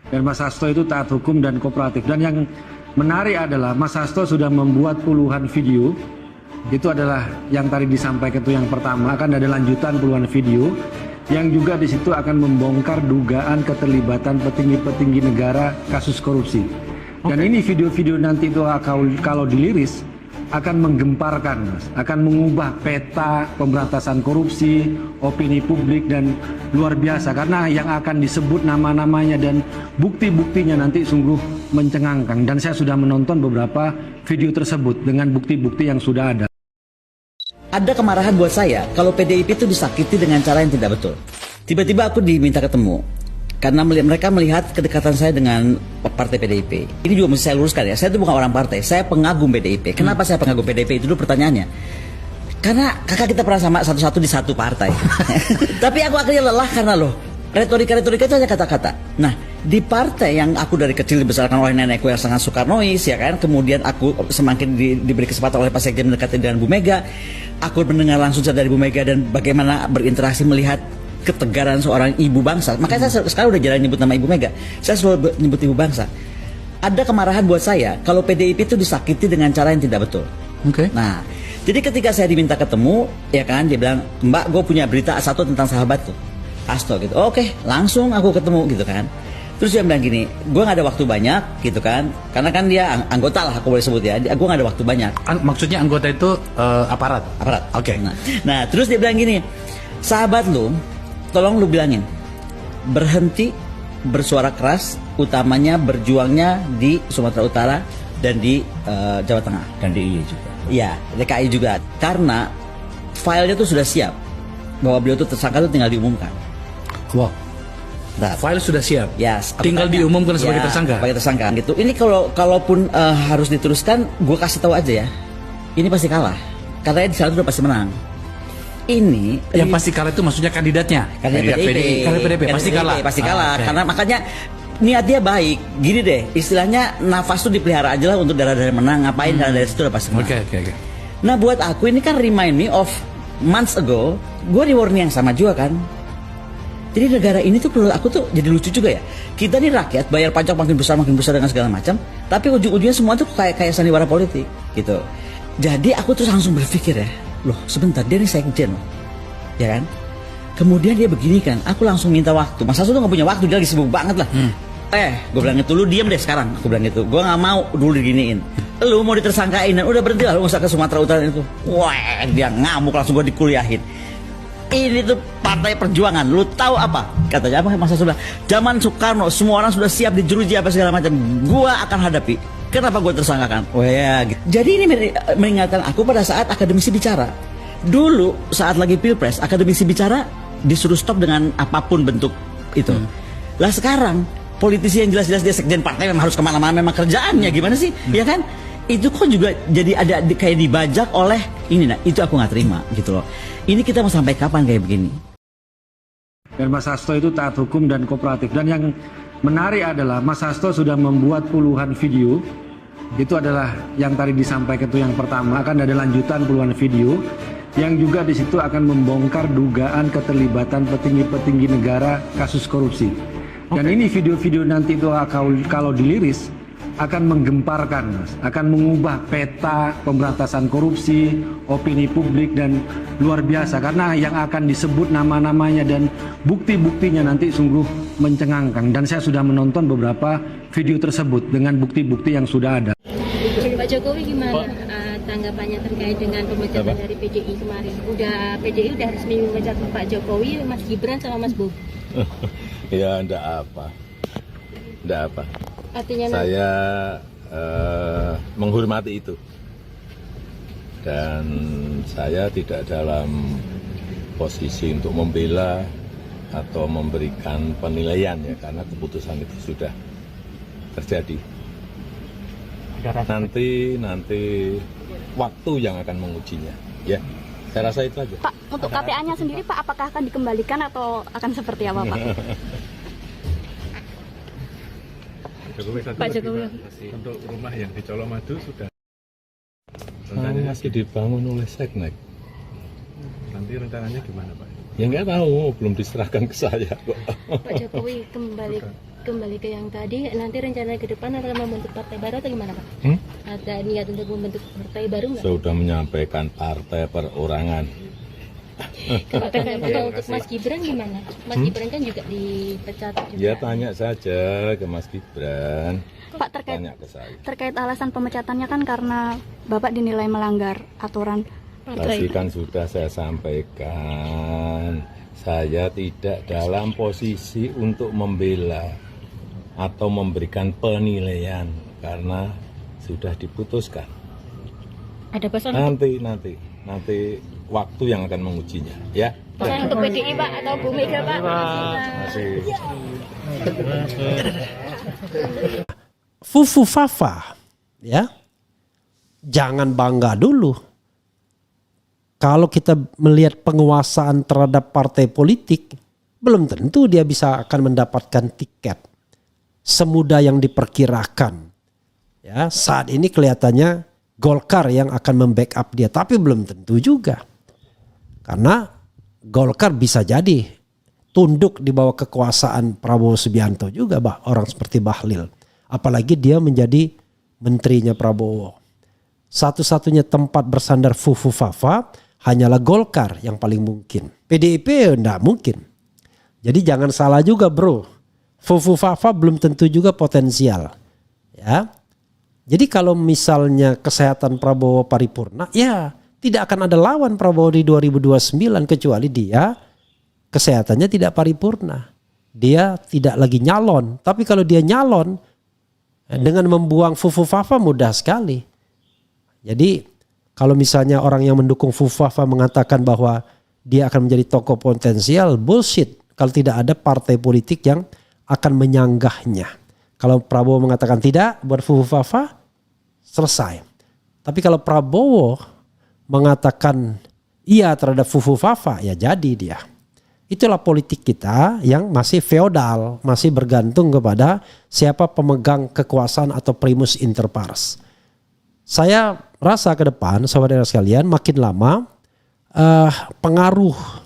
Dan Mas Hasto itu taat hukum dan kooperatif. Dan yang menarik adalah Mas Hasto sudah membuat puluhan video. Itu adalah yang tadi disampaikan itu yang pertama, akan ada lanjutan puluhan video yang juga di situ akan membongkar dugaan keterlibatan petinggi-petinggi negara kasus korupsi. Dan ini video-video nanti itu kalau diliris akan menggemparkan, Mas, akan mengubah peta pemberantasan korupsi, opini publik, dan luar biasa karena yang akan disebut nama-namanya dan bukti-buktinya nanti sungguh mencengangkan. Dan saya sudah menonton beberapa video tersebut dengan bukti-bukti yang sudah ada. Ada kemarahan buat saya kalau PDIP itu disakiti dengan cara yang tidak betul. Tiba-tiba aku diminta ketemu karena mereka melihat kedekatan saya dengan partai PDIP. Ini juga mesti saya luruskan ya, saya itu bukan orang partai, saya pengagum PDIP. Kenapa saya pengagum PDIP? Itu dulu pertanyaannya. Karena kakak kita pernah sama satu-satu di satu partai. Tapi aku akhirnya lelah karena loh, retorika itu hanya kata-kata. Nah, di partai yang aku dari kecil dibesarkan oleh nenekku yang sangat Soekarnois, ya kan, kemudian aku semakin diberi kesempatan oleh Pak Sekjen mendekati dengan Bu Mega, aku mendengar langsung dari Bu Mega dan bagaimana berinteraksi melihat ketegaran seorang ibu bangsa. Makanya saya sekarang udah jarang nyebut nama Ibu Mega, saya selalu nyebut ibu bangsa. Ada kemarahan buat saya kalau PDIP itu disakiti dengan cara yang tidak betul. Nah, jadi ketika saya diminta ketemu, ya kan, dia bilang, Mbak, gue punya berita satu tentang sahabat tuh, Hasto gitu. Oke, langsung aku ketemu gitu kan. Terus dia bilang gini, gue gak ada waktu banyak gitu kan, karena kan dia anggota lah aku boleh sebut ya, gue gak ada waktu banyak. Maksudnya anggota itu aparat? Aparat. Oke. Nah, terus dia bilang gini, sahabat lu, tolong lu bilangin, berhenti bersuara keras, utamanya berjuangnya di Sumatera Utara dan di Jawa Tengah. Dan DIY juga. Iya, DKI juga. Karena filenya tuh sudah siap, bahwa beliau tuh tersangka tuh tinggal diumumkan. Wow. Nah, File sudah siap. Ya, tinggal diumumkan sebagai tersangka. Sebagai tersangka gitu. Ini kalaupun harus diteruskan, gue kasih tahu aja ya. Ini pasti kalah. Karena di sana udah pasti menang. Ini yang pasti kalah itu maksudnya kandidatnya. Kandidat PDIP pasti kalah. Pasti kalah. Okay. Karena makanya niat dia baik. Gini deh, istilahnya nafas tuh dipelihara aja lah untuk darah-darah menang. Ngapain darah dari situ udah pasti menang. Oke. Nah, buat aku ini kan remind me of months ago, gue di warning yang sama juga kan. Jadi negara ini tuh perlu aku tuh jadi lucu juga ya. Kita nih rakyat bayar pajak makin besar dengan segala macam, tapi ujung-ujungnya semua tuh kayak sandiwara politik gitu. Jadi aku terus langsung berpikir ya, loh sebentar, dia nih sekjen loh, ya kan? Kemudian dia begini kan, aku langsung minta waktu. Mas Hasto tuh gak punya waktu, dia lagi sibuk banget lah. Gue bilang gitu, lu diam deh sekarang. Aku bilang gitu, gue gak mau dulu diginiin. Lu mau ditersangkain dan udah berhenti lah, lu gak usah ke Sumatera Utara itu. Wah, dia ngamuk langsung gue dikuliahin. Ini tuh partai perjuangan, lu tahu apa? Katanya apa Mas Hasto bilang, zaman Soekarno semua orang sudah siap dijeruji apa segala macam. Gua akan hadapi. Kenapa gue tersangkakan? Oh ya, gitu. Jadi ini mengingatkan aku pada saat akademisi bicara. Dulu saat lagi Pilpres, akademisi bicara disuruh stop dengan apapun bentuk itu. Lah sekarang politisi yang jelas-jelas dia sekjen partai memang harus kemana-mana, memang kerjaannya gimana sih? Ya kan? Itu kok juga jadi ada kayak dibajak oleh ini. Nah, itu aku nggak terima gitu loh. Ini kita mau sampai kapan kayak begini? Dan Mas Hasto itu taat hukum dan kooperatif. Dan yang menarik adalah Mas Hasto sudah membuat puluhan video. Itu adalah yang tadi disampaikan itu yang pertama, akan ada lanjutan puluhan video yang juga di situ akan membongkar dugaan keterlibatan petinggi-petinggi negara kasus korupsi. Dan ini video-video nanti itu kalau diliris akan menggemparkan, Mas, akan mengubah peta pemberantasan korupsi, opini publik, dan luar biasa karena yang akan disebut nama-namanya dan bukti-buktinya nanti sungguh mencengangkan. Dan saya sudah menonton beberapa video tersebut dengan bukti-bukti yang sudah ada. Pak Jokowi gimana tanggapannya terkait dengan pemecatan dari PDI kemarin? PDI udah resmi memecat Pak Jokowi, Mas Gibran sama Mas Bobi. Ya enggak apa. Artinya saya menghormati itu dan saya tidak dalam posisi untuk membela atau memberikan penilaian ya, karena keputusan itu sudah terjadi. Nanti waktu yang akan mengujinya ya. Saya rasa itu aja. Pak, untuk KPA-nya sendiri Pak, apakah akan dikembalikan atau akan seperti apa Pak? Pak Jokowi untuk rumah yang di Colomadu sudah masih dibangun oleh Seknek. nanti rencananya gimana Pak? Ya nggak tahu, belum diserahkan ke saya kok. Pak Jokowi kembali kembali ke yang tadi, nanti rencana ke depan akan membentuk partai baru atau gimana Pak? Ada niat untuk membentuk partai baru nggak? Sudah menyampaikan partai perorangan. Kalau untuk Mas Gibran gimana? Mas Gibran kan juga dipecat juga. Ya tanya saja ke Mas Gibran. Pak, Tanya ke saya. terkait alasan pemecatannya kan karena Bapak dinilai melanggar aturan Tadi kan sudah saya sampaikan, saya tidak dalam posisi untuk membela atau memberikan penilaian karena sudah diputuskan. Ada pesan Nanti waktu yang akan mengujinya, ya. pesan untuk PDI Pak atau Bu Mega Pak. Masih. Fufu Fafa, ya, jangan bangga dulu. Kalau kita melihat penguasaan terhadap partai politik, belum tentu dia bisa akan mendapatkan tiket semudah yang diperkirakan. Ya, saat ini kelihatannya Golkar yang akan membackup dia, tapi belum tentu juga. Karena Golkar bisa jadi tunduk di bawah kekuasaan Prabowo Subianto juga, orang seperti Bahlil. Apalagi dia menjadi menterinya Prabowo. Satu-satunya tempat bersandar Fufu Fafa hanyalah Golkar yang paling mungkin. PDIP enggak mungkin. Jadi jangan salah juga bro. Fufu Fafa belum tentu juga potensial. Ya. Jadi kalau misalnya kesehatan Prabowo paripurna, ya tidak akan ada lawan Prabowo di 2029 kecuali dia kesehatannya tidak paripurna. Dia tidak lagi nyalon. Tapi kalau dia nyalon, dengan membuang Fufu Fafa mudah sekali. Jadi kalau misalnya orang yang mendukung Fufu Fafa mengatakan bahwa dia akan menjadi tokoh potensial, bullshit. Kalau tidak ada partai politik yang akan menyanggahnya. Kalau Prabowo mengatakan tidak buat Fufu Fafa, selesai. Tapi kalau Prabowo mengatakan iya terhadap Fufu Fafa, ya jadi dia. Itulah politik kita yang masih feodal, masih bergantung kepada siapa pemegang kekuasaan atau primus inter pares. Saya rasa ke depan, saudara sekalian, makin lama pengaruh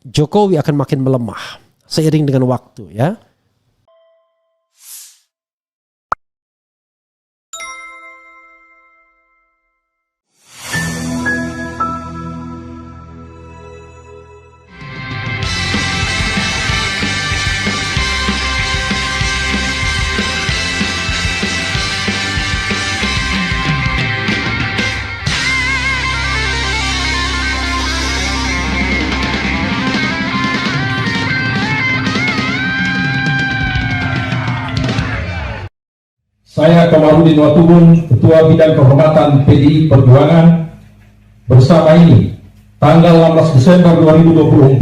Jokowi akan makin melemah seiring dengan waktu, ya. Saya Kamarudin Watubun, Ketua Bidang Kehormatan PDI Perjuangan. Bersama ini, tanggal 16 Desember 2024,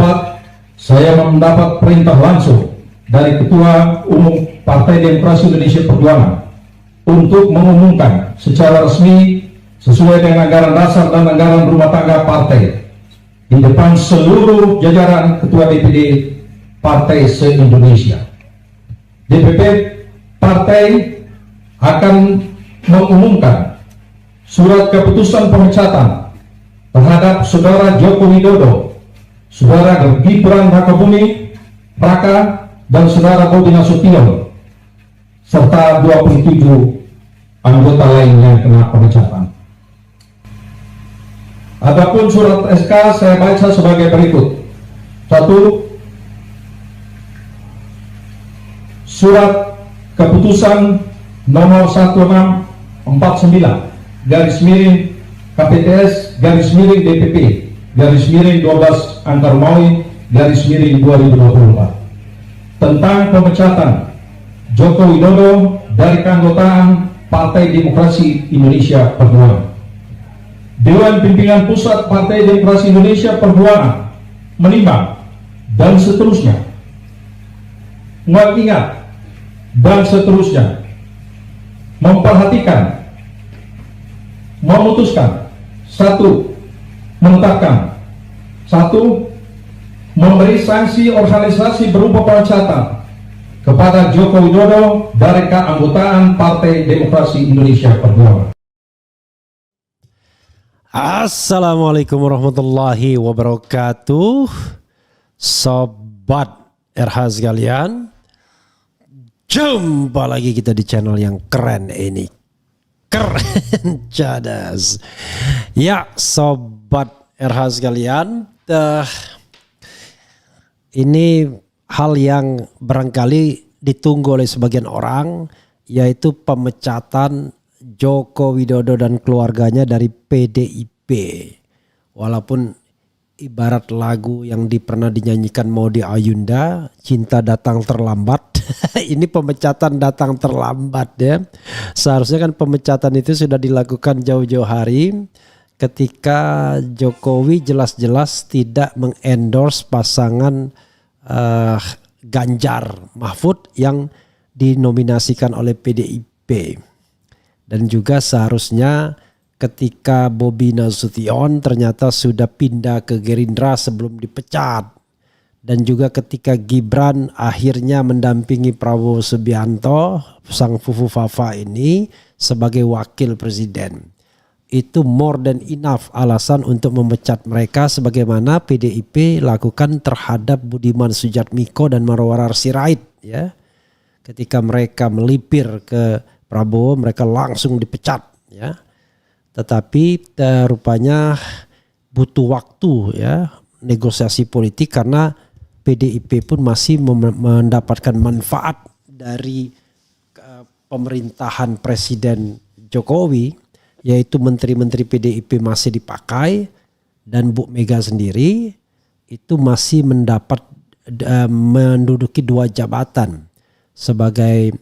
saya mendapat perintah langsung dari Ketua Umum Partai Demokrasi Indonesia Perjuangan untuk mengumumkan secara resmi sesuai dengan anggaran dasar dan anggaran rumah tangga partai di depan seluruh jajaran Ketua DPD Partai se-Indonesia. DPP Partai akan mengumumkan surat keputusan pemecatan terhadap Saudara Joko Widodo, Saudara Gibran Rakabuming-Raka, dan Saudara Bobi Nasution, serta 27 anggota lain yang kena pemecatan. Adapun surat SK saya baca sebagai berikut. 1. Surat keputusan nomor 16/4/9/DPP/12/Romawi/2024 tentang pemecatan Joko Widodo dari keanggotaan Partai Demokrasi Indonesia Perjuangan. Dewan Pimpinan Pusat Partai Demokrasi Indonesia Perjuangan menimbang dan seterusnya, mengingat dan seterusnya, memperhatikan, memutuskan, 1. Menetapkan, 1. Memberi sanksi organisasi berupa pemecatan kepada Joko Widodo dari keanggotaan Partai Demokrasi Indonesia Perjuangan. Assalamualaikum warahmatullahi wabarakatuh. Sobat RH sekalian, Jumpa lagi kita di channel yang keren ini. Keren cadas. Ya sobat RH sekalian, ini hal yang barangkali ditunggu oleh sebagian orang, yaitu pemecatan Joko Widodo dan keluarganya dari PDIP. Walaupun ibarat lagu yang pernah dinyanyikan Maudy Ayunda, cinta datang terlambat. Ini pemecatan datang terlambat ya. Seharusnya kan pemecatan itu sudah dilakukan jauh-jauh hari ketika Jokowi jelas-jelas tidak mengendorse pasangan Ganjar Mahfud yang dinominasikan oleh PDIP. Dan juga seharusnya ketika Bobi Nasution ternyata sudah pindah ke Gerindra sebelum dipecat. Dan juga ketika Gibran akhirnya mendampingi Prabowo Subianto, sang fufu fafa ini sebagai wakil presiden. Itu more than enough alasan untuk memecat mereka sebagaimana PDIP lakukan terhadap Budiman Sujatmiko dan Marwarar Sirait ya. Ketika mereka melipir ke Prabowo, mereka langsung dipecat ya. Tetapi rupanya butuh waktu ya, negosiasi politik karena PDIP pun masih mendapatkan manfaat dari pemerintahan Presiden Jokowi, yaitu menteri-menteri PDIP masih dipakai dan Bu Mega sendiri itu masih menduduki 2 jabatan sebagai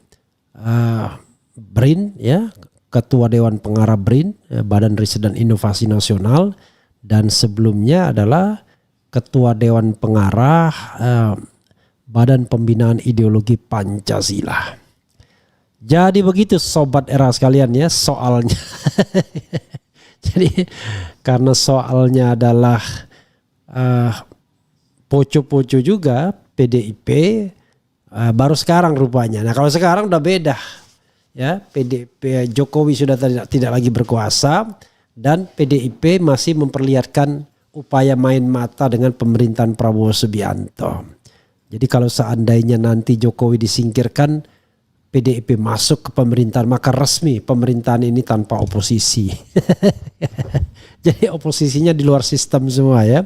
BRIN ya, Ketua Dewan Pengarah BRIN, Badan Riset dan Inovasi Nasional, dan sebelumnya adalah Ketua Dewan Pengarah Badan Pembinaan Ideologi Pancasila. Jadi begitu sobat era sekalian ya soalnya. Jadi karena soalnya adalah poco-poco juga PDIP baru sekarang rupanya. Nah kalau sekarang udah beda ya, PDIP Jokowi sudah tidak lagi berkuasa dan PDIP masih memperlihatkan upaya main mata dengan pemerintahan Prabowo Subianto. Jadi kalau seandainya nanti Jokowi disingkirkan, PDIP masuk ke pemerintahan, maka resmi pemerintahan ini tanpa oposisi. Jadi oposisinya di luar sistem semua ya,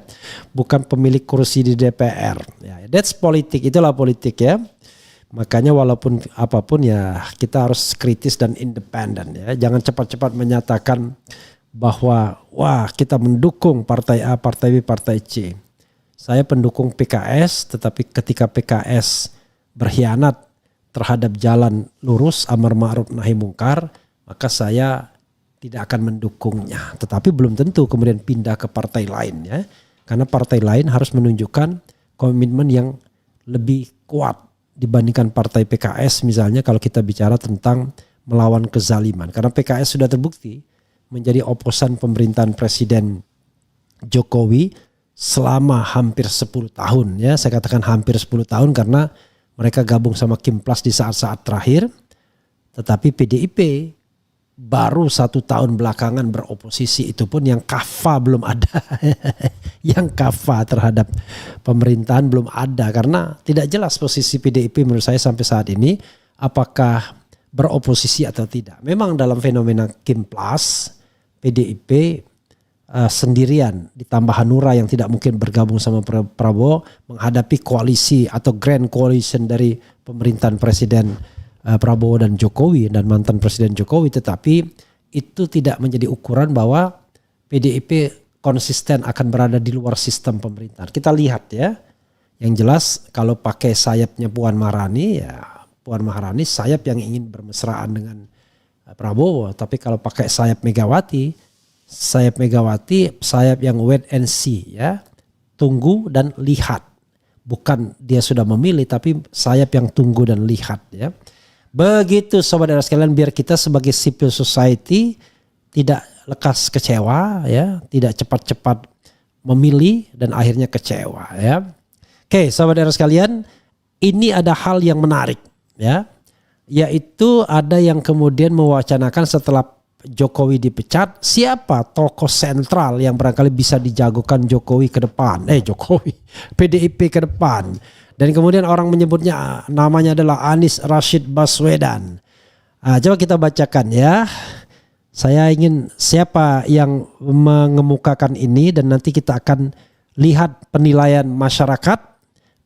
bukan pemilik kursi di DPR. Ya, that's politik, itulah politik ya. Makanya walaupun apapun ya kita harus kritis dan independen ya. Jangan cepat-cepat menyatakan bahwa wah kita mendukung partai A, partai B, partai C. Saya pendukung PKS, tetapi ketika PKS berkhianat terhadap jalan lurus amar ma'ruf nahi mungkar, maka saya tidak akan mendukungnya. Tetapi belum tentu kemudian pindah ke partai lain ya. Karena partai lain harus menunjukkan komitmen yang lebih kuat dibandingkan partai PKS misalnya kalau kita bicara tentang melawan kezaliman. Karena PKS sudah terbukti menjadi oposan pemerintahan Presiden Jokowi selama hampir 10 tahun ya. Saya katakan hampir 10 tahun karena mereka gabung sama Kimplas di saat-saat terakhir. Tetapi PDIP baru 1 tahun belakangan beroposisi, itu pun yang kafa belum ada. Yang kafa terhadap pemerintahan belum ada karena tidak jelas posisi PDIP menurut saya sampai saat ini apakah beroposisi atau tidak. Memang dalam fenomena Kimplas PDIP sendirian ditambah Hanura yang tidak mungkin bergabung sama Prabowo menghadapi koalisi atau grand coalition dari pemerintahan Presiden Prabowo dan Jokowi dan mantan Presiden Jokowi, tetapi itu tidak menjadi ukuran bahwa PDIP konsisten akan berada di luar sistem pemerintahan. Kita lihat ya, yang jelas kalau pakai sayapnya Puan Maharani ya Puan Maharani sayap yang ingin bermesraan dengan Prabowo, tapi kalau pakai sayap Megawati sayap yang wait and see ya, tunggu dan lihat. Bukan dia sudah memilih tapi sayap yang tunggu dan lihat ya. Begitu sobat dan sekalian, biar kita sebagai civil society tidak lekas kecewa ya, tidak cepat-cepat memilih dan akhirnya kecewa ya. Oke, sobat dan sekalian, ini ada hal yang menarik ya, yaitu ada yang kemudian mewacanakan setelah Jokowi dipecat, siapa tokoh sentral yang barangkali bisa dijagokan Jokowi ke depan? PDIP ke depan. Dan kemudian orang menyebutnya namanya adalah Anies Rashid Baswedan. Coba kita bacakan ya. Saya ingin siapa yang mengemukakan ini dan nanti kita akan lihat penilaian masyarakat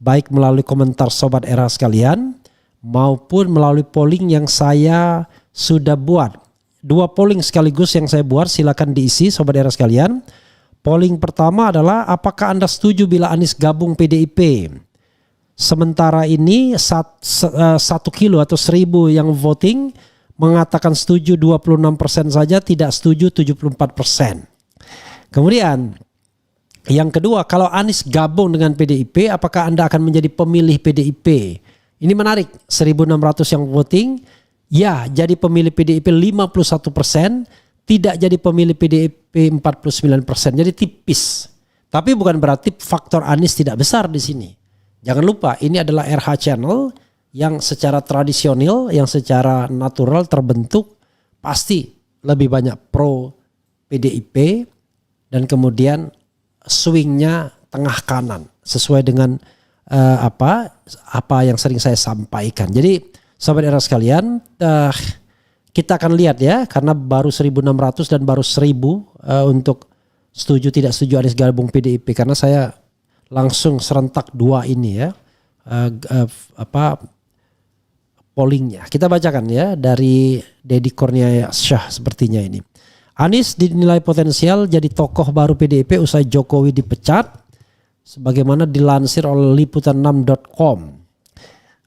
baik melalui komentar Sobat Era sekalian maupun melalui polling yang saya sudah buat. 2 polling sekaligus yang saya buat, silakan diisi Sobat Era sekalian. Polling pertama adalah apakah Anda setuju bila Anies gabung PDIP? Sementara ini 1 kilo atau 1000 yang voting mengatakan setuju 26% saja, tidak setuju 74%. Kemudian yang kedua, kalau Anies gabung dengan PDIP, apakah Anda akan menjadi pemilih PDIP? Ini menarik, 1.600 yang voting, ya jadi pemilih PDIP 51%, tidak jadi pemilih PDIP 49%, jadi tipis. Tapi bukan berarti faktor Anies tidak besar di sini. Jangan lupa ini adalah RH Channel yang secara tradisional, yang secara natural terbentuk pasti lebih banyak pro PDIP dan kemudian swingnya tengah kanan sesuai dengan apa yang sering saya sampaikan. Jadi Sobat Era sekalian, kita akan lihat ya, karena baru 1.600 dan baru 1.000 untuk setuju tidak setuju Anies gabung PDIP, karena saya langsung serentak 2 ini ya pollingnya. Kita bacakan ya dari Deddy Kurniasyah sepertinya ini. Anies dinilai potensial jadi tokoh baru PDIP usai Jokowi dipecat, sebagaimana dilansir oleh liputan6.com.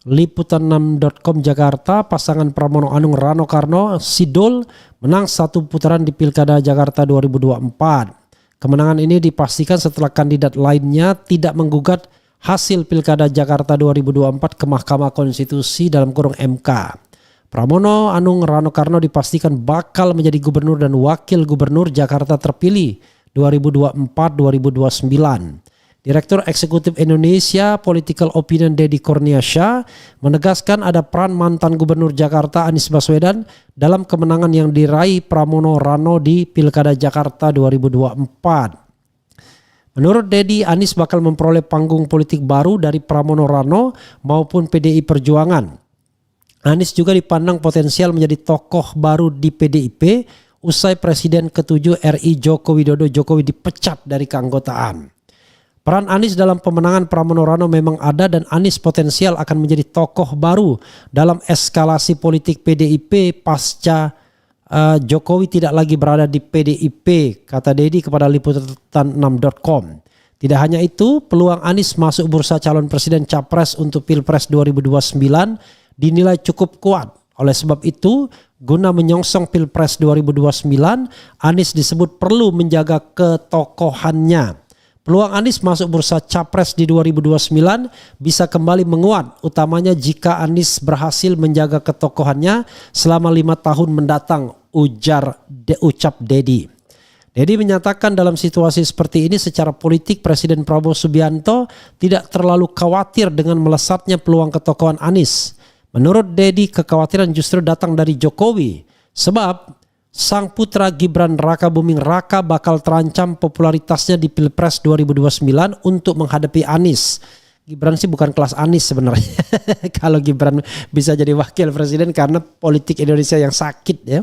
Liputan6.com Jakarta, pasangan Pramono Anung Rano Karno Sidul menang 1 putaran di Pilkada Jakarta 2024. Kemenangan ini dipastikan setelah kandidat lainnya tidak menggugat hasil Pilkada Jakarta 2024 ke Mahkamah Konstitusi (MK). Pramono Anung Rano Karno dipastikan bakal menjadi gubernur dan wakil gubernur Jakarta terpilih 2024-2029. Direktur Eksekutif Indonesia Political Opinion Deddy Kurniasyah menegaskan ada peran mantan gubernur Jakarta Anies Baswedan dalam kemenangan yang diraih Pramono Rano di Pilkada Jakarta 2024. Menurut Deddy, Anies bakal memperoleh panggung politik baru dari Pramono Rano maupun PDI Perjuangan. Anies juga dipandang potensial menjadi tokoh baru di PDIP usai Presiden ke-7 RI Joko Widodo dipecat dari keanggotaan. Peran Anies dalam pemenangan Pramono Rano memang ada dan Anies potensial akan menjadi tokoh baru dalam eskalasi politik PDIP pasca Jokowi tidak lagi berada di PDIP, kata Deddy kepada liputan6.com. Tidak hanya itu, peluang Anies masuk bursa calon presiden capres untuk Pilpres 2029 dinilai cukup kuat. Oleh sebab itu, guna menyongsong Pilpres 2029, Anies disebut perlu menjaga ketokohannya. Peluang Anies masuk bursa capres di 2029 bisa kembali menguat, utamanya jika Anies berhasil menjaga ketokohannya selama 5 tahun mendatang, ucap Deddy. Deddy menyatakan dalam situasi seperti ini secara politik Presiden Prabowo Subianto tidak terlalu khawatir dengan melesatnya peluang ketokohan Anies. Menurut Deddy, kekhawatiran justru datang dari Jokowi, sebab sang putra Gibran Raka Buming Raka bakal terancam popularitasnya di Pilpres 2029 untuk menghadapi Anies. Gibran sih bukan kelas Anies sebenarnya. Kalau Gibran bisa jadi wakil presiden karena politik Indonesia yang sakit ya.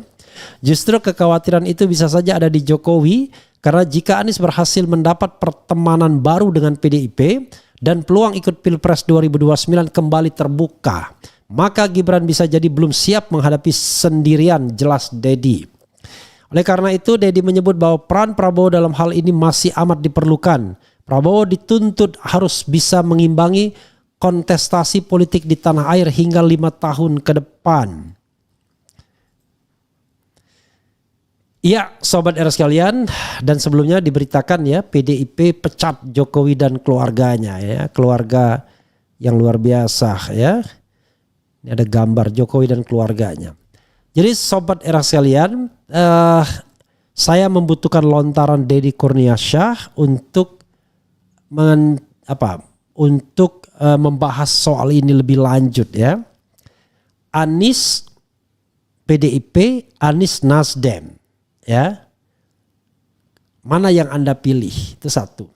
Justru kekhawatiran itu bisa saja ada di Jokowi karena jika Anies berhasil mendapat pertemanan baru dengan PDIP dan peluang ikut Pilpres 2029 kembali terbuka, maka Gibran bisa jadi belum siap menghadapi sendirian, jelas Deddy. Oleh karena itu, Deddy menyebut bahwa peran Prabowo dalam hal ini masih amat diperlukan. Prabowo dituntut harus bisa mengimbangi kontestasi politik di tanah air hingga 5 tahun ke depan. Ya, Sobat Era sekalian, dan sebelumnya diberitakan ya PDIP pecat Jokowi dan keluarganya ya, keluarga yang luar biasa ya. Ini ada gambar Jokowi dan keluarganya. Jadi Sobat Era sekalian, saya membutuhkan lontaran Deddy Kurniasyah untuk membahas soal ini lebih lanjut ya. Anies PDIP, Anies Nasdem. ya. Mana yang Anda pilih? Itu satu.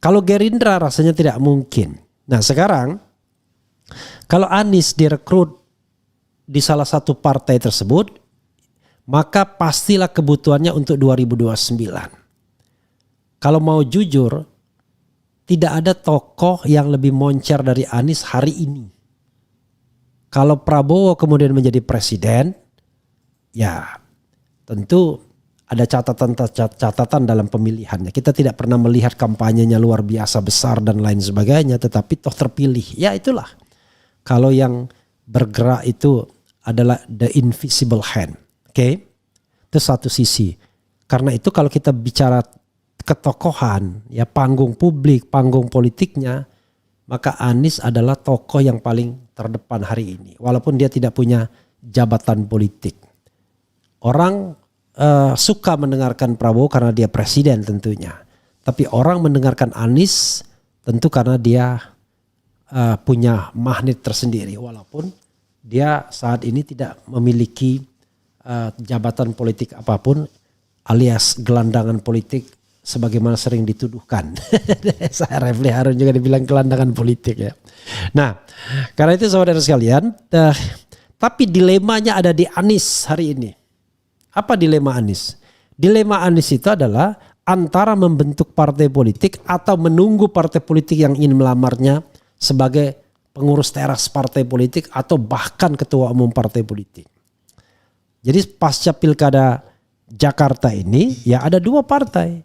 Kalau Gerindra rasanya tidak mungkin. Nah sekarang kalau Anies direkrut di salah satu partai tersebut, maka pastilah kebutuhannya untuk 2029. Kalau mau jujur, tidak ada tokoh yang lebih moncer dari Anies hari ini. Kalau Prabowo kemudian menjadi presiden, ya tentu ada catatan dalam pemilihannya. Kita tidak pernah melihat kampanyenya luar biasa besar dan lain sebagainya, tetapi toh terpilih. Ya itulah. Kalau yang bergerak itu adalah the invisible hand. Oke? Itu satu sisi. Karena itu kalau kita bicara ketokohan, ya panggung publik, panggung politiknya, maka Anies adalah tokoh yang paling terdepan hari ini. Walaupun dia tidak punya jabatan politik. Orang suka mendengarkan Prabowo karena dia presiden tentunya. Tapi orang mendengarkan Anies tentu karena dia punya magnet tersendiri. Walaupun dia saat ini tidak memiliki jabatan politik apapun alias gelandangan politik sebagaimana sering dituduhkan. Saya Refli Harun juga dibilang gelandangan politik ya. Nah karena itu saudara sekalian, tapi dilemanya ada di Anies hari ini. Apa dilema Anies? Dilema Anies itu adalah antara membentuk partai politik atau menunggu partai politik yang ingin melamarnya sebagai pengurus teras partai politik atau bahkan ketua umum partai politik. Jadi pasca pilkada Jakarta ini ya ada dua partai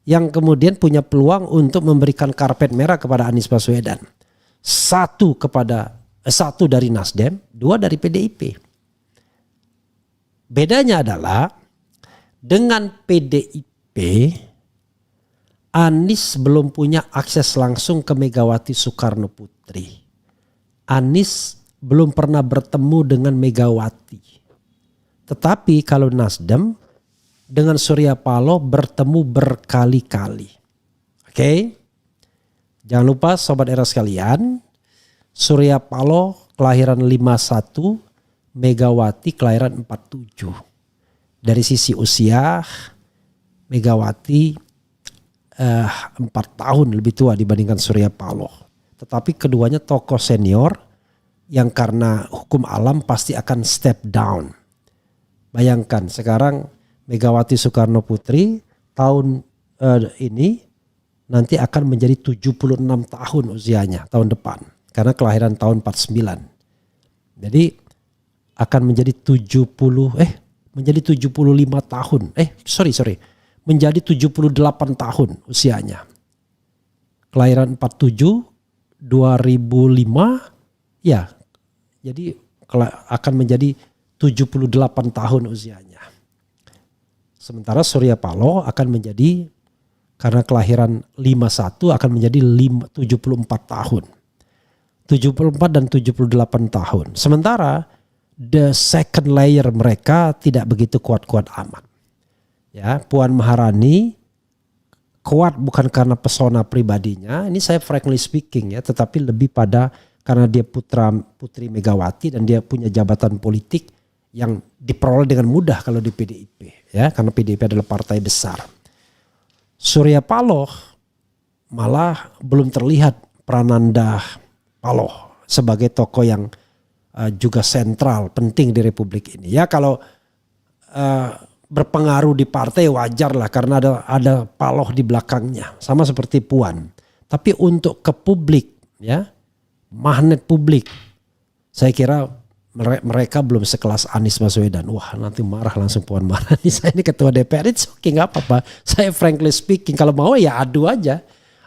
yang kemudian punya peluang untuk memberikan karpet merah kepada Anies Baswedan. Satu dari Nasdem, dua dari PDIP. Bedanya adalah dengan PDIP, Anies belum punya akses langsung ke Megawati Soekarno Putri. Anies belum pernah bertemu dengan Megawati. Tetapi kalau Nasdem dengan Surya Paloh bertemu berkali-kali. Oke? Jangan lupa sobat era sekalian, Surya Paloh kelahiran 51, Megawati kelahiran 47. Dari sisi usia Megawati 4 tahun lebih tua dibandingkan Surya Paloh. Tetapi keduanya tokoh senior yang karena hukum alam pasti akan step down. Bayangkan sekarang Megawati Soekarno Putri tahun ini nanti akan menjadi 76 tahun usianya tahun depan. Karena kelahiran tahun 49. Jadi akan menjadi 75 tahun. Menjadi 78 tahun usianya. Kelahiran 47 2005 ya. Jadi akan menjadi 78 tahun usianya. Sementara Surya Paloh akan menjadi karena kelahiran 51 akan menjadi 74 tahun. 74 dan 78 tahun. Sementara the second layer mereka tidak begitu kuat-kuat amat. Ya, Puan Maharani kuat bukan karena pesona pribadinya. Ini saya frankly speaking ya, tetapi lebih pada karena dia putri Megawati dan dia punya jabatan politik yang diperoleh dengan mudah kalau di PDIP ya, karena PDIP adalah partai besar. Surya Paloh malah belum terlihat Prananda Paloh sebagai tokoh yang juga sentral penting di Republik ini. Ya kalau berpengaruh di partai wajar lah karena ada Paloh di belakangnya. Sama seperti Puan. Tapi untuk ke publik ya, magnet publik, saya kira mereka belum sekelas Anies Baswedan. Wah nanti marah langsung Puan Maharani. Saya ini ketua DPR, it's okay gak apa-apa. Saya frankly speaking kalau mau ya adu aja.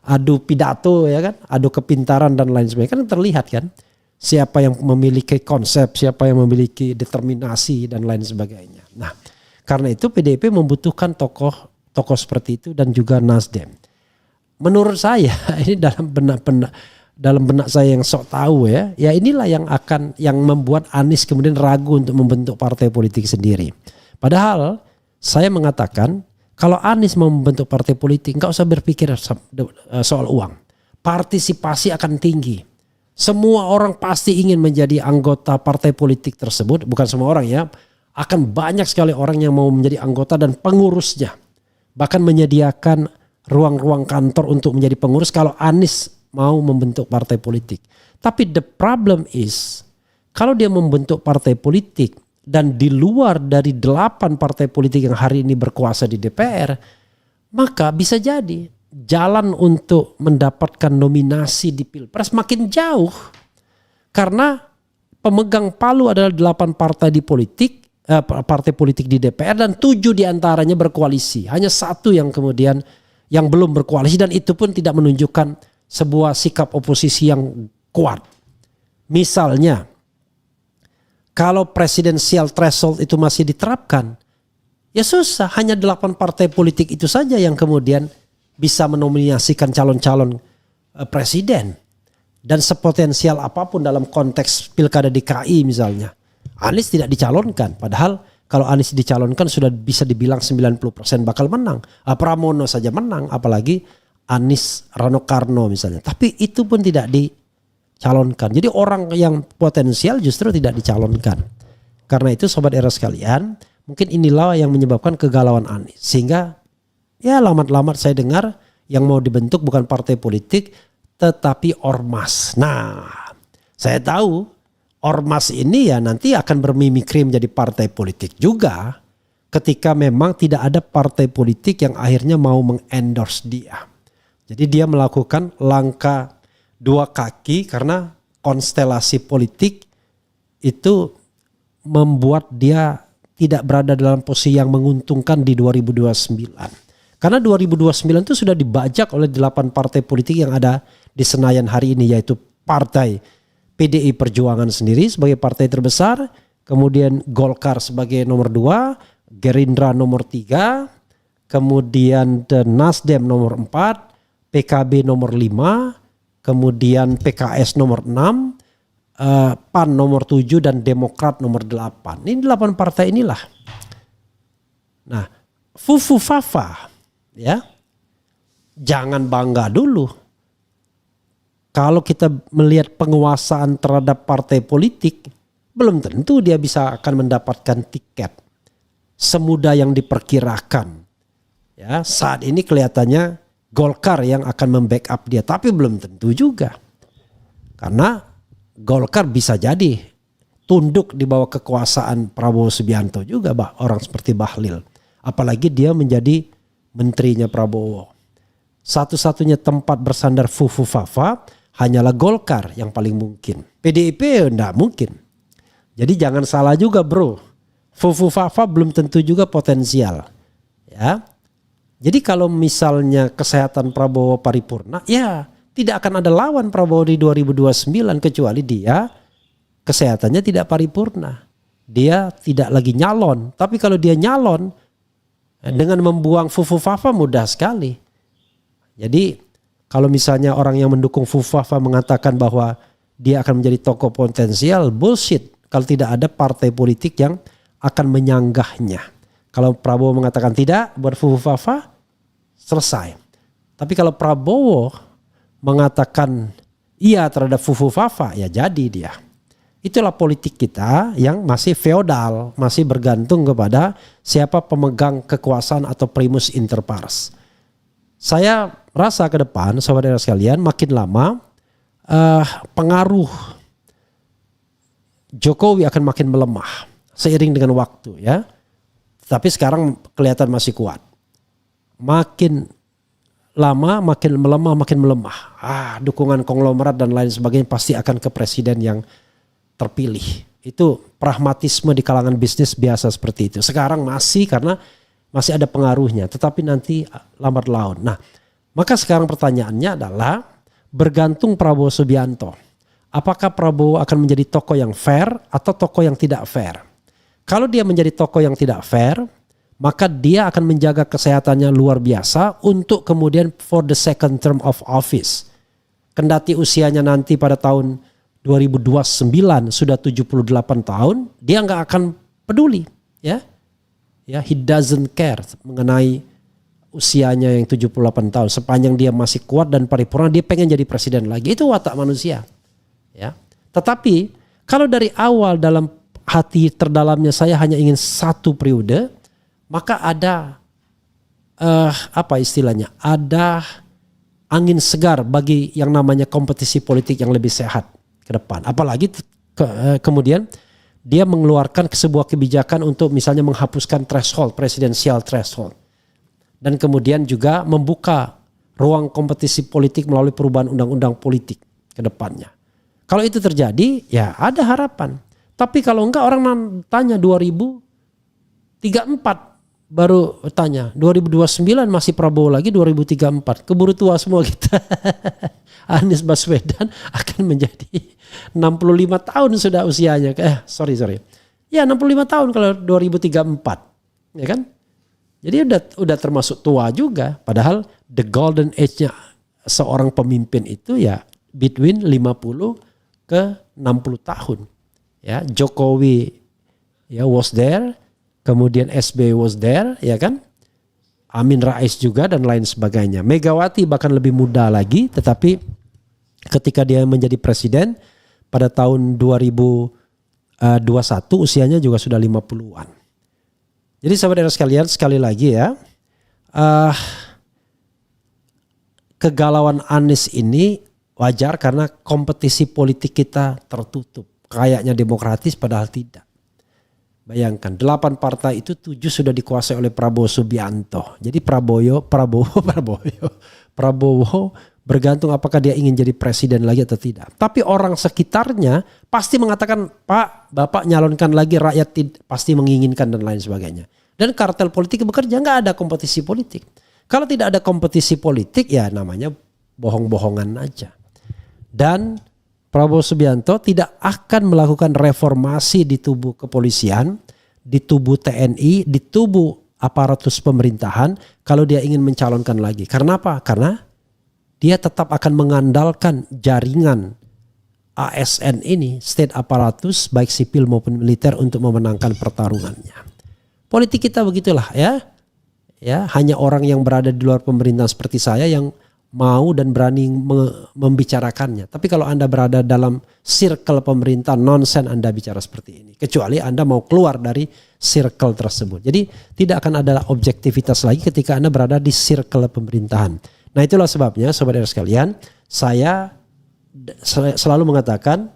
Adu pidato ya kan. Adu kepintaran dan lain sebagainya. Kan terlihat kan. Siapa yang memiliki konsep, siapa yang memiliki determinasi dan lain sebagainya. Nah, karena itu PDIP membutuhkan tokoh seperti itu dan juga Nasdem. Menurut saya ini dalam benak saya yang sok tahu ya inilah yang membuat Anies kemudian ragu untuk membentuk partai politik sendiri. Padahal saya mengatakan kalau Anies mau membentuk partai politik enggak usah berpikir soal uang. Partisipasi akan tinggi. Semua orang pasti ingin menjadi anggota partai politik tersebut. Bukan semua orang ya. akan banyak sekali orang yang mau menjadi anggota dan pengurusnya. Bahkan menyediakan ruang-ruang kantor untuk menjadi pengurus kalau Anies mau membentuk partai politik. Tapi the problem is, kalau dia membentuk partai politik dan di luar dari 8 partai politik yang hari ini berkuasa di DPR, maka bisa jadi jalan untuk mendapatkan nominasi di Pilpres makin jauh. Karena pemegang palu adalah 8 partai di partai politik di DPR dan 7 diantaranya berkoalisi. Hanya 1 yang kemudian yang belum berkoalisi dan itu pun tidak menunjukkan sebuah sikap oposisi yang kuat. Misalnya, kalau presidensial threshold itu masih diterapkan, ya susah. Hanya 8 partai politik itu saja yang kemudian bisa menominasikan calon-calon presiden. Dan sepotensial apapun dalam konteks pilkada DKI misalnya. Anies tidak dicalonkan. Padahal kalau Anies dicalonkan sudah bisa dibilang 90% bakal menang. Pramono saja menang. Apalagi Anies Rano Karno misalnya. Tapi itu pun tidak dicalonkan. Jadi orang yang potensial justru tidak dicalonkan. Karena itu sobat era sekalian, mungkin inilah yang menyebabkan kegalauan Anies. Sehingga ya lamat-lamat saya dengar yang mau dibentuk bukan partai politik tetapi ormas. Nah, saya tahu ormas ini ya nanti akan bermimikri menjadi partai politik juga ketika memang tidak ada partai politik yang akhirnya mau mengendorse dia. Jadi dia melakukan langkah 2 kaki karena konstelasi politik itu membuat dia tidak berada dalam posisi yang menguntungkan di 2029. Karena 2029 itu sudah dibajak oleh 8 partai politik yang ada di Senayan hari ini, yaitu partai PDI Perjuangan sendiri sebagai partai terbesar, kemudian Golkar sebagai nomor 2, Gerindra nomor 3, kemudian Nasdem nomor 4, PKB nomor 5, kemudian PKS nomor 6, PAN nomor 7 dan Demokrat nomor 8. Ini 8 partai inilah. Nah, Fufu Fafa ya, jangan bangga dulu. Kalau kita melihat penguasaan terhadap partai politik, belum tentu dia bisa akan mendapatkan tiket semudah yang diperkirakan. Ya, saat ini kelihatannya Golkar yang akan membackup dia, tapi belum tentu juga. Karena Golkar bisa jadi tunduk di bawah kekuasaan Prabowo Subianto juga, orang seperti Bahlil. Apalagi dia menjadi menterinya Prabowo. Satu-satunya tempat bersandar Fufu Fafa hanyalah Golkar yang paling mungkin. PDIP enggak mungkin. Jadi jangan salah juga bro. Fufu Fafa belum tentu juga potensial. Ya. Jadi kalau misalnya kesehatan Prabowo paripurna, ya tidak akan ada lawan Prabowo di 2029 kecuali dia kesehatannya tidak paripurna. Dia tidak lagi nyalon. Tapi kalau dia nyalon, dengan membuang Fufu Fafa mudah sekali. Jadi kalau misalnya orang yang mendukung Fufu Fafa mengatakan bahwa dia akan menjadi tokoh potensial, bullshit. Kalau tidak ada partai politik yang akan menyanggahnya. Kalau Prabowo mengatakan tidak buat Fufu Fafa, selesai. Tapi kalau Prabowo mengatakan iya terhadap Fufu Fafa, ya jadi dia. Itulah politik kita yang masih feodal, masih bergantung kepada siapa pemegang kekuasaan atau primus inter pares. Saya rasa ke depan, saudara sekalian, makin lama pengaruh Jokowi akan makin melemah seiring dengan waktu ya. Tapi sekarang kelihatan masih kuat. Makin lama makin melemah. Dukungan konglomerat dan lain sebagainya pasti akan ke presiden yang terpilih. Itu pragmatisme di kalangan bisnis biasa seperti itu. Sekarang masih karena masih ada pengaruhnya, tetapi nanti lambat laun. Nah, maka sekarang pertanyaannya adalah bergantung Prabowo Subianto. Apakah Prabowo akan menjadi tokoh yang fair atau tokoh yang tidak fair? Kalau dia menjadi tokoh yang tidak fair, maka dia akan menjaga kesehatannya luar biasa untuk kemudian for the second term of office. Kendati usianya nanti pada tahun 2029 sudah 78 tahun, dia nggak akan peduli, ya. Ya, he doesn't care mengenai usianya yang 78 tahun. Sepanjang dia masih kuat dan paripurna, dia pengen jadi presiden lagi. Itu watak manusia. Ya. Tetapi kalau dari awal dalam hati terdalamnya saya hanya ingin 1 periode, maka ada apa istilahnya? Ada angin segar bagi yang namanya kompetisi politik yang lebih sehat ke depan. Apalagi kemudian dia mengeluarkan sebuah kebijakan untuk misalnya menghapuskan threshold, presidensial threshold. Dan kemudian juga membuka ruang kompetisi politik melalui perubahan undang-undang politik ke depannya. Kalau itu terjadi, ya ada harapan. Tapi kalau enggak, orang tanya 2034 baru tanya, 2029 masih Prabowo lagi, 2034 keburu tua semua kita. Anies Baswedan akan menjadi 65 tahun sudah usianya. Sorry. Ya 65 tahun kalau 2034. Ya kan? Jadi udah termasuk tua juga. Padahal the golden age-nya seorang pemimpin itu ya between 50 ke 60 tahun. Ya, Jokowi ya was there, kemudian SBY was there, ya kan? Amin Rais juga dan lain sebagainya. Megawati bahkan lebih muda lagi, tetapi ketika dia menjadi presiden pada tahun 2021 usianya juga sudah 50-an. Jadi sahabat sekalian, sekali lagi ya, kegalauan Anies ini wajar karena kompetisi politik kita tertutup. Kayaknya demokratis padahal tidak. Bayangkan 8 partai itu 7 sudah dikuasai oleh Prabowo Subianto. Jadi Prabowo bergantung apakah dia ingin jadi presiden lagi atau tidak. Tapi orang sekitarnya pasti mengatakan, Pak, Bapak nyalonkan lagi, rakyat pasti menginginkan dan lain sebagainya. Dan kartel politik bekerja, nggak ada kompetisi politik. Kalau tidak ada kompetisi politik ya namanya bohong-bohongan aja. Dan Prabowo Subianto tidak akan melakukan reformasi di tubuh kepolisian, di tubuh TNI, di tubuh aparatus pemerintahan kalau dia ingin mencalonkan lagi. Karena apa? Karena dia tetap akan mengandalkan jaringan ASN ini, state apparatus baik sipil maupun militer untuk memenangkan pertarungannya. Politik kita begitulah ya. Ya, hanya orang yang berada di luar pemerintahan seperti saya yang mau dan berani membicarakannya. Tapi kalau Anda berada dalam circle pemerintah, nonsen Anda bicara seperti ini. Kecuali Anda mau keluar dari circle tersebut. Jadi tidak akan ada objektivitas lagi ketika Anda berada di circle pemerintahan. Nah itulah sebabnya sahabat sekalian, saya selalu mengatakan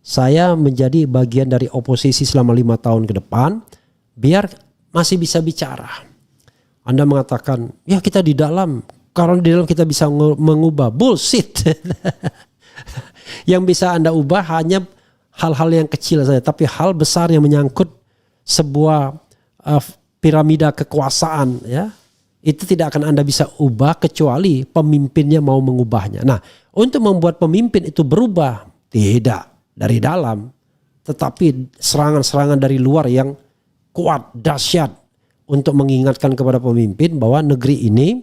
saya menjadi bagian dari oposisi selama 5 tahun ke depan biar masih bisa bicara. Anda mengatakan ya kita di dalam, karena di dalam kita bisa mengubah. Bullshit. Yang bisa Anda ubah hanya hal-hal yang kecil saja, tapi hal besar yang menyangkut sebuah piramida kekuasaan ya. Itu tidak akan Anda bisa ubah kecuali pemimpinnya mau mengubahnya. Nah, untuk membuat pemimpin itu berubah tidak dari dalam, tetapi serangan-serangan dari luar yang kuat, dahsyat untuk mengingatkan kepada pemimpin bahwa negeri ini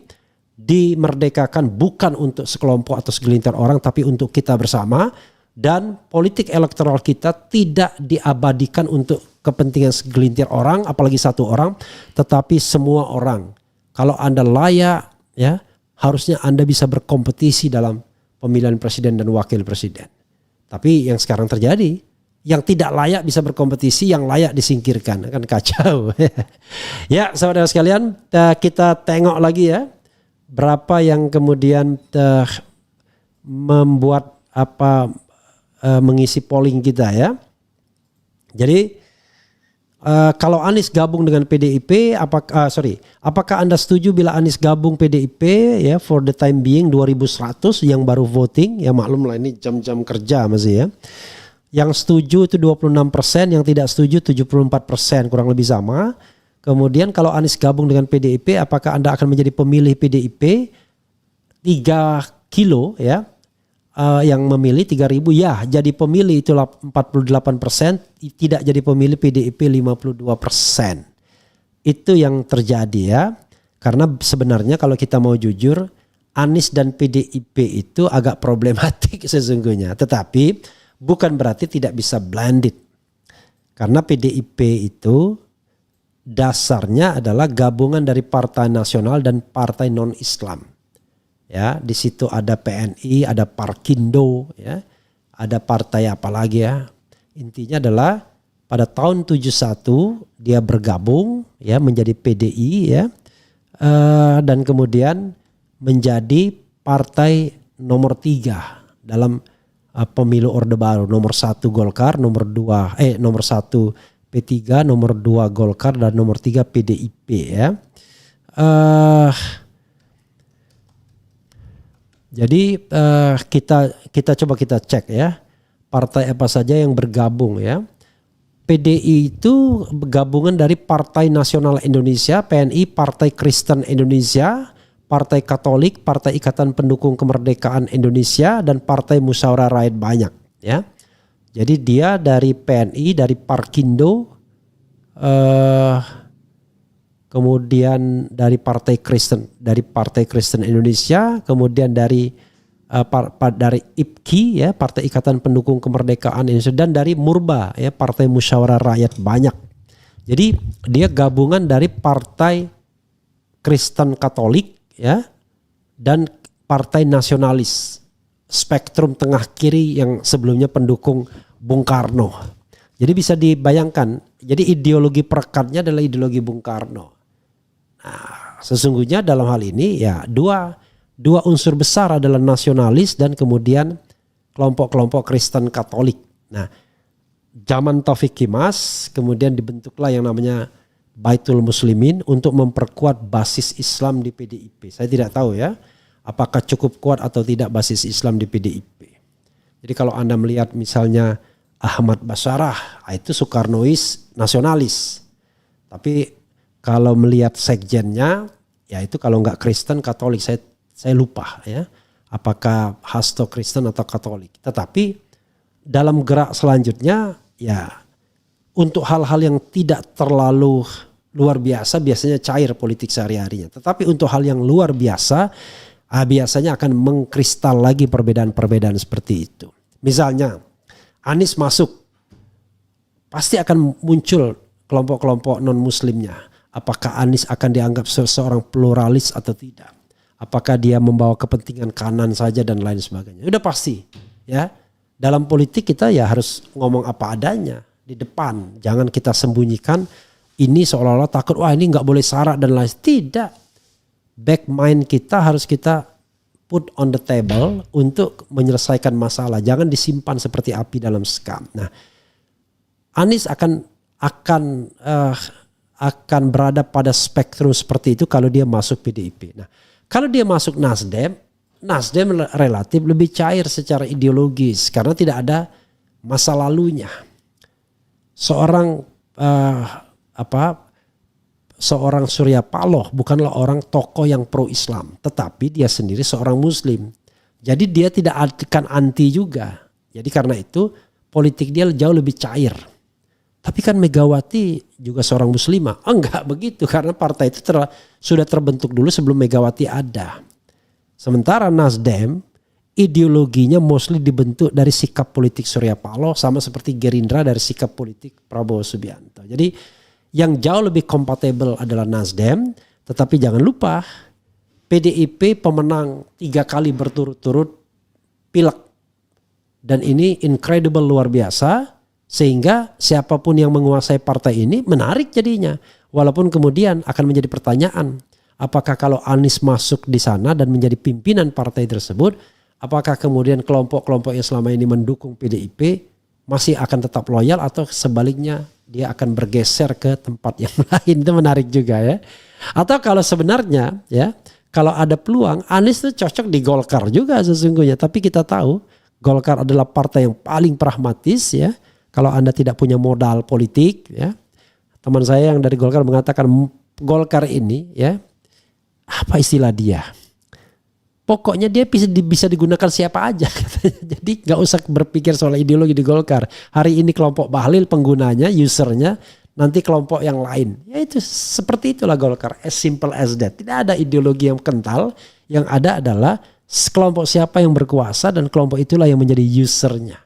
dimerdekakan bukan untuk sekelompok atau segelintir orang, tapi untuk kita bersama. Dan politik elektoral kita tidak diabadikan untuk kepentingan segelintir orang, apalagi satu orang, tetapi semua orang. Kalau Anda layak, ya harusnya Anda bisa berkompetisi dalam pemilihan presiden dan wakil presiden. Tapi yang sekarang terjadi, yang tidak layak bisa berkompetisi, yang layak disingkirkan, kan kacau. Ya, saudara sekalian, kita tengok lagi ya, berapa yang kemudian membuat mengisi polling kita ya. Jadi kalau Anies gabung dengan PDIP, apakah Anda setuju bila Anies gabung PDIP ya for the time being 2100 yang baru voting, ya maklum lah ini jam-jam kerja masih ya. Yang setuju itu 26%, yang tidak setuju 74%, kurang lebih sama. Kemudian kalau Anies gabung dengan PDIP, apakah Anda akan menjadi pemilih PDIP 3 kilo ya? Yang memilih 3.000 ya jadi pemilih itulah 48%, tidak jadi pemilih PDIP 52%. Itu yang terjadi ya. Karena sebenarnya kalau kita mau jujur, Anies dan PDIP itu agak problematik sesungguhnya. Tetapi bukan berarti tidak bisa blended. Karena PDIP itu dasarnya adalah gabungan dari partai nasional dan partai non-Islam. Ya, di situ ada PNI, ada Parkindo, ya, ada partai apa lagi ya. Intinya adalah pada tahun 71 dia bergabung ya menjadi PDI ya. Dan kemudian menjadi partai nomor 3 dalam pemilu Orde Baru. Nomor 1 Golkar, nomor 1 P3, nomor 2 Golkar, dan nomor 3 PDIP ya. Jadi kita coba cek ya, partai apa saja yang bergabung ya. PDI itu gabungan dari Partai Nasional Indonesia, PNI, Partai Kristen Indonesia, Partai Katolik, Partai Ikatan Pendukung Kemerdekaan Indonesia, dan Partai Musyawarah Rakyat Banyak ya. Jadi dia dari PNI, dari Parkindo, kemudian dari Partai Kristen Indonesia, kemudian dari IPKI ya, Partai Ikatan Pendukung Kemerdekaan Indonesia, dan dari Murba ya, Partai Musyawarah Rakyat Banyak. Jadi dia gabungan dari Partai Kristen Katolik ya dan Partai Nasionalis, spektrum tengah kiri yang sebelumnya pendukung Bung Karno. Jadi bisa dibayangkan, jadi ideologi perekatnya adalah ideologi Bung Karno. Nah, sesungguhnya dalam hal ini ya dua unsur besar adalah nasionalis dan kemudian kelompok-kelompok Kristen Katolik. Nah, zaman Taufik Kimas kemudian dibentuklah yang namanya Baitul Muslimin untuk memperkuat basis Islam di PDIP. Saya tidak tahu ya, apakah cukup kuat atau tidak basis Islam di PDIP. Jadi kalau Anda melihat misalnya Ahmad Basarah, itu Soekarnois nasionalis. Tapi kalau melihat sekjennya, ya itu kalau nggak Kristen Katolik, saya lupa ya, apakah Hasto Kristen atau Katolik. Tetapi dalam gerak selanjutnya ya untuk hal-hal yang tidak terlalu luar biasa biasanya cair politik sehari-harinya. Tetapi untuk hal yang luar biasa biasanya akan mengkristal lagi perbedaan-perbedaan seperti itu. Misalnya Anies masuk, pasti akan muncul kelompok-kelompok non-muslimnya. Apakah Anies akan dianggap seorang pluralis atau tidak? Apakah dia membawa kepentingan kanan saja dan lain sebagainya. Udah pasti ya. Dalam politik kita ya harus ngomong apa adanya di depan. Jangan kita sembunyikan ini seolah-olah takut wah ini nggak boleh syarat dan lain. Tidak. Back mind kita harus kita put on the table untuk menyelesaikan masalah. Jangan disimpan seperti api dalam sekam. Nah, Anies akan berada pada spektrum seperti itu kalau dia masuk PDIP. Nah, kalau dia masuk Nasdem relatif lebih cair secara ideologis karena tidak ada masa lalunya. Seorang Surya Paloh bukanlah orang tokoh yang pro Islam, tetapi dia sendiri seorang Muslim. Jadi dia tidak akan anti juga. Jadi karena itu politik dia jauh lebih cair. Tapi kan Megawati juga seorang muslimah. Enggak begitu karena partai itu sudah terbentuk dulu sebelum Megawati ada. Sementara Nasdem ideologinya mostly dibentuk dari sikap politik Surya Paloh sama seperti Gerindra dari sikap politik Prabowo Subianto. Jadi yang jauh lebih kompatibel adalah Nasdem, tetapi jangan lupa PDIP pemenang 3 kali berturut-turut pilek. Dan ini incredible luar biasa. Sehingga siapapun yang menguasai partai ini menarik jadinya. Walaupun kemudian akan menjadi pertanyaan. Apakah kalau Anies masuk di sana dan menjadi pimpinan partai tersebut. Apakah kemudian kelompok-kelompok yang selama ini mendukung PDIP masih akan tetap loyal. Atau sebaliknya dia akan bergeser ke tempat yang lain. Itu menarik juga ya. Atau kalau sebenarnya ya. Kalau ada peluang Anies itu cocok di Golkar juga sesungguhnya. Tapi kita tahu Golkar adalah partai yang paling pragmatis ya. Kalau Anda tidak punya modal politik ya. Teman saya yang dari Golkar mengatakan Golkar ini ya. Apa istilah dia? Pokoknya dia bisa digunakan siapa aja. Jadi gak usah berpikir soal ideologi di Golkar. Hari ini kelompok Bahlil penggunanya, usernya. Nanti kelompok yang lain. Ya itu seperti itulah Golkar. As simple as that. Tidak ada ideologi yang kental. Yang ada adalah kelompok siapa yang berkuasa. Dan kelompok itulah yang menjadi usernya.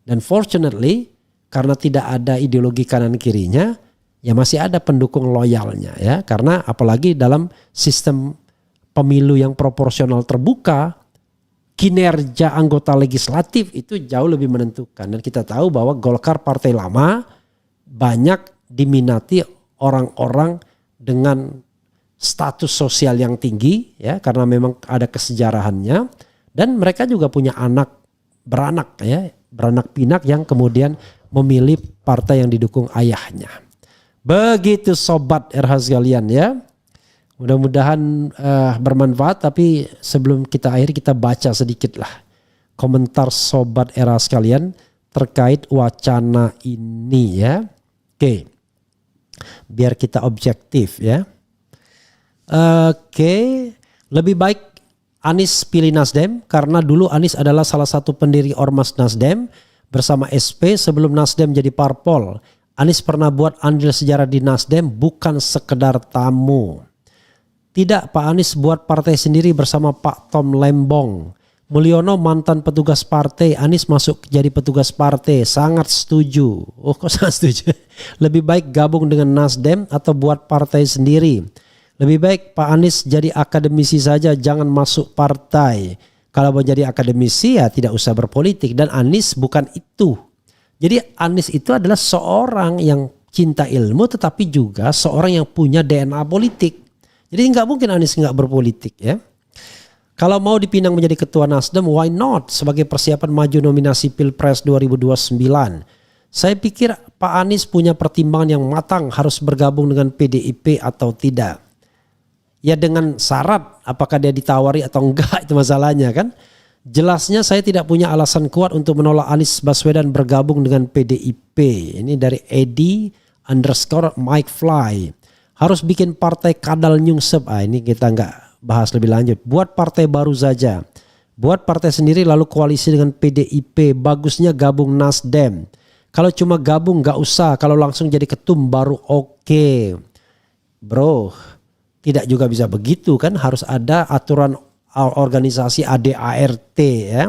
Dan fortunately karena tidak ada ideologi kanan kirinya, ya masih ada pendukung loyalnya ya. Karena apalagi dalam sistem pemilu yang proporsional terbuka, kinerja anggota legislatif itu jauh lebih menentukan. Dan kita tahu bahwa Golkar partai lama banyak diminati orang-orang dengan status sosial yang tinggi ya, karena memang ada kesejarahannya, dan mereka juga punya beranak pinak yang kemudian memilih partai yang didukung ayahnya. Begitu sobat RH sekalian ya. Mudah-mudahan bermanfaat, tapi sebelum kita akhiri kita baca sedikit lah komentar sobat era sekalian terkait wacana ini ya. Oke. Biar kita objektif ya. Oke. Lebih baik Anies pilih Nasdem karena dulu Anies adalah salah satu pendiri Ormas Nasdem bersama SP sebelum Nasdem jadi parpol. Anies pernah buat andil sejarah di Nasdem, bukan sekedar tamu. Tidak, Pak Anies buat partai sendiri bersama Pak Tom Lembong. Mulyono mantan petugas partai, Anies masuk jadi petugas partai. Sangat setuju. Oh, kok sangat setuju? Lebih baik gabung dengan Nasdem atau buat partai sendiri. Lebih baik Pak Anies jadi akademisi saja, jangan masuk partai. Kalau mau jadi akademisi ya tidak usah berpolitik. Dan Anies bukan itu. Jadi Anies itu adalah seorang yang cinta ilmu tetapi juga seorang yang punya DNA politik. Jadi nggak mungkin Anies nggak berpolitik ya. Kalau mau dipinang menjadi ketua Nasdem, why not? Sebagai persiapan maju nominasi Pilpres 2029. Saya pikir Pak Anies punya pertimbangan yang matang harus bergabung dengan PDIP atau tidak. Ya dengan syarat apakah dia ditawari atau enggak, itu masalahnya kan. Jelasnya saya tidak punya alasan kuat untuk menolak Anies Baswedan bergabung dengan PDIP. Ini dari Edi_Mike Fly. Harus bikin partai kadal nyungsep. Ini kita nggak bahas lebih lanjut. Buat partai baru saja. Buat partai sendiri lalu koalisi dengan PDIP. Bagusnya gabung Nasdem. Kalau cuma gabung nggak usah. Kalau langsung jadi ketum baru oke. Bro, tidak juga bisa begitu kan. Harus ada aturan organisasi ADART ya.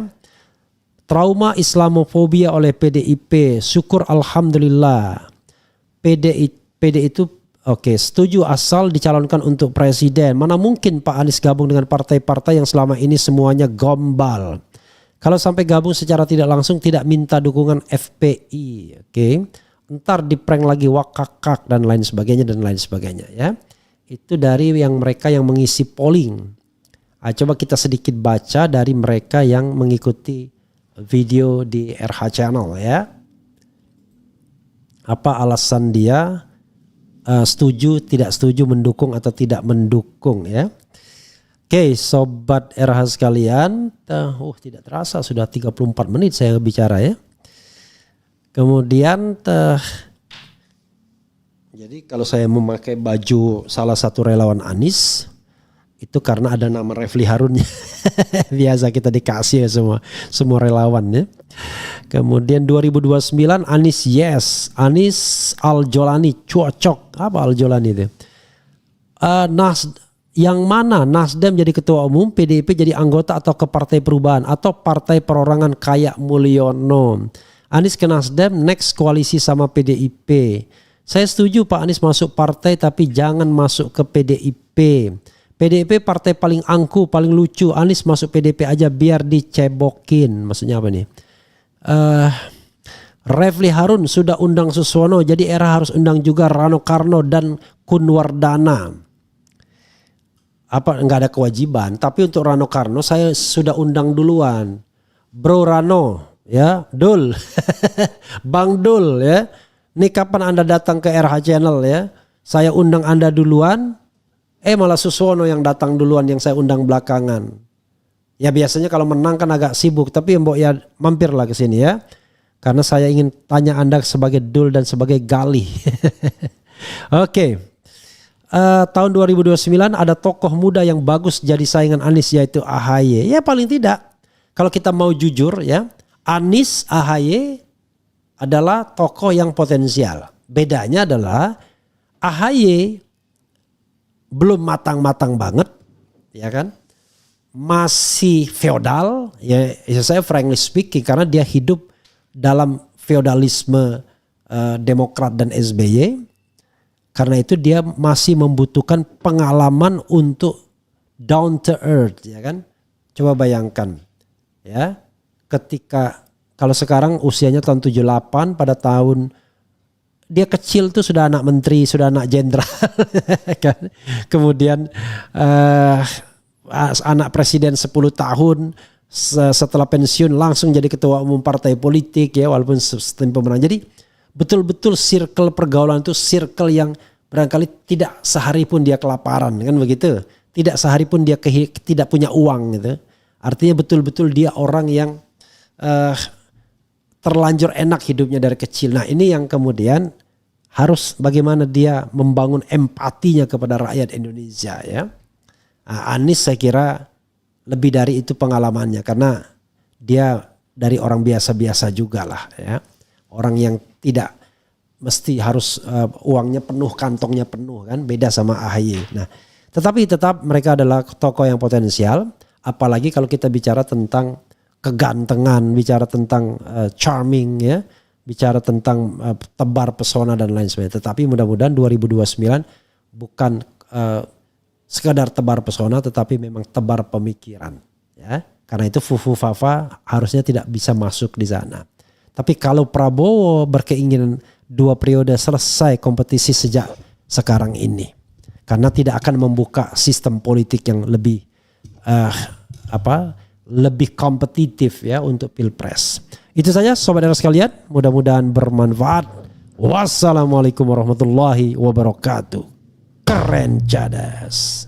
Trauma Islamofobia oleh PDIP. Syukur alhamdulillah. PD itu oke, setuju asal dicalonkan untuk presiden. Mana mungkin Pak Anies gabung dengan partai-partai yang selama ini semuanya gombal. Kalau sampai gabung secara tidak langsung tidak minta dukungan FPI. Oke. Ntar diprank lagi wakakak dan lain sebagainya ya. Itu dari yang mereka yang mengisi polling. Coba kita sedikit baca dari mereka yang mengikuti video di RH Channel ya. Apa alasan dia? Setuju, tidak setuju, mendukung atau tidak mendukung ya. Oke, sobat RH sekalian, tidak terasa sudah 34 menit saya bicara ya. Kemudian jadi kalau saya memakai baju salah satu relawan Anies itu karena ada nama Refli Harunnya. Biasa kita dikasih ya semua relawan ya. Kemudian 2029 Anies yes, Anies Al-Jolani cocok. Apa Al-Jolani itu? Yang mana Nasdem jadi ketua umum, PDIP jadi anggota atau ke Partai Perubahan atau Partai Perorangan kayak Mulyono. Anies ke Nasdem, next koalisi sama PDIP. Saya setuju Pak Anies masuk partai tapi jangan masuk ke PDIP. PDIP partai paling angku, paling lucu. Anies masuk PDIP aja biar dicebokin. Maksudnya apa nih? Refli Harun sudah undang Suswono, jadi era harus undang juga Rano Karno dan Kunwardana. Apa nggak ada kewajiban? Tapi untuk Rano Karno saya sudah undang duluan, Bro Rano, ya, Dul, Bang Dul, ya. Nih kapan Anda datang ke RH Channel ya? Saya undang Anda duluan, malah Suswono yang datang duluan yang saya undang belakangan. Ya biasanya kalau menang kan agak sibuk, tapi Mbok ya mampirlah ke sini ya. Karena saya ingin tanya Anda sebagai Dul dan sebagai Gali. Oke. Tahun 2029 ada tokoh muda yang bagus jadi saingan Anies yaitu AHY. Ya paling tidak kalau kita mau jujur ya, Anies AHY adalah tokoh yang potensial. Bedanya adalah AHY belum matang-matang banget, ya kan? Masih feodal, ya saya frankly speaking karena dia hidup dalam feodalisme Demokrat dan SBY. Karena itu dia masih membutuhkan pengalaman untuk down to earth, ya kan? Coba bayangkan, ya, ketika kalau sekarang usianya tahun 78, pada tahun dia kecil tuh sudah anak menteri, sudah anak jenderal, kan? Kemudian anak presiden 10 tahun setelah pensiun langsung jadi ketua umum partai politik ya, walaupun sistem pemenang. Jadi betul-betul circle pergaulan itu circle yang barangkali tidak sehari pun dia kelaparan, kan begitu? Tidak sehari pun dia tidak punya uang gitu. Artinya betul-betul dia orang yang terlanjur enak hidupnya dari kecil. Nah ini yang kemudian harus bagaimana dia membangun empatinya kepada rakyat Indonesia ya. Anies saya kira lebih dari itu pengalamannya karena dia dari orang biasa-biasa juga lah ya. Orang yang tidak mesti harus uangnya penuh, kantongnya penuh kan, beda sama AHY. Nah, tetapi tetap mereka adalah tokoh yang potensial, apalagi kalau kita bicara tentang kegantengan, bicara tentang charming ya, bicara tentang tebar pesona dan lain sebagainya. Tetapi mudah-mudahan 2029 bukan sekadar tebar pesona tetapi memang tebar pemikiran ya. Karena itu Fufu Fafa harusnya tidak bisa masuk di sana. Tapi kalau Prabowo berkeinginan 2 periode selesai kompetisi sejak sekarang ini. Karena tidak akan membuka sistem politik yang lebih lebih kompetitif ya untuk Pilpres. Itu saja sobat sekalian, mudah-mudahan bermanfaat. Wassalamualaikum warahmatullahi wabarakatuh. Keren cadas.